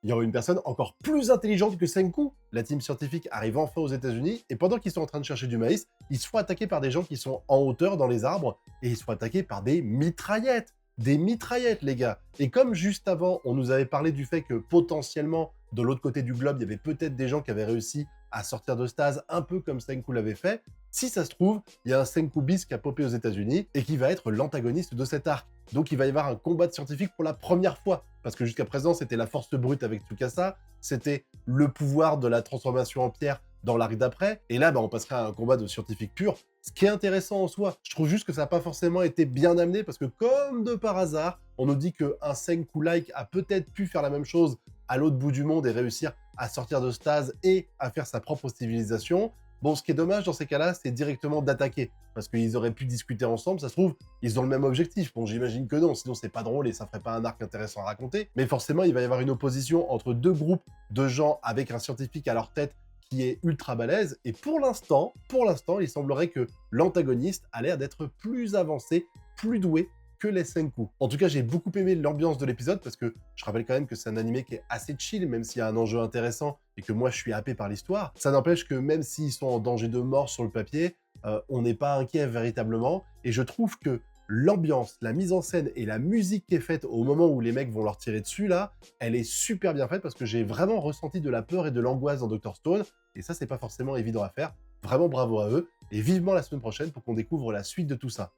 Il y aura une personne encore plus intelligente que Senku. La team scientifique arrive enfin aux États-Unis et pendant qu'ils sont en train de chercher du maïs, ils se font attaquer par des gens qui sont en hauteur dans les arbres et ils se font attaquer par des mitraillettes. Des mitraillettes, les gars. Et comme juste avant, on nous avait parlé du fait que potentiellement, de l'autre côté du globe, il y avait peut-être des gens qui avaient réussi à sortir de stase, un peu comme Senku l'avait fait, si ça se trouve, il y a un Senku bis qui a popé aux États-Unis et qui va être l'antagoniste de cet arc. Donc il va y avoir un combat de scientifiques pour la première fois. Parce que jusqu'à présent, c'était la force brute avec Tsukasa, c'était le pouvoir de la transformation en pierre dans l'arc d'après, et là, on passerait à un combat de scientifiques purs, ce qui est intéressant en soi. Je trouve juste que ça n'a pas forcément été bien amené, parce que comme de par hasard, on nous dit qu'un Senku-like a peut-être pu faire la même chose à l'autre bout du monde et réussir à sortir de stase et à faire sa propre civilisation. Bon, ce qui est dommage dans ces cas-là, c'est directement d'attaquer, parce qu'ils auraient pu discuter ensemble, ça se trouve, ils ont le même objectif. Bon, j'imagine que non, sinon c'est pas drôle et ça ferait pas un arc intéressant à raconter. Mais forcément, il va y avoir une opposition entre deux groupes de gens avec un scientifique à leur tête qui est ultra balèze. Et pour l'instant, il semblerait que l'antagoniste a l'air d'être plus avancé, plus doué que les Senku. En tout cas, j'ai beaucoup aimé l'ambiance de l'épisode parce que je rappelle quand même que c'est un animé qui est assez chill, même s'il y a un enjeu intéressant et que moi je suis happé par l'histoire. Ça n'empêche que même s'ils sont en danger de mort sur le papier, on n'est pas inquiet véritablement. Et je trouve que l'ambiance, la mise en scène et la musique qui est faite au moment où les mecs vont leur tirer dessus, là, elle est super bien faite parce que j'ai vraiment ressenti de la peur et de l'angoisse dans Dr. Stone. Et ça, c'est pas forcément évident à faire. Vraiment bravo à eux. Et vivement la semaine prochaine pour qu'on découvre la suite de tout ça.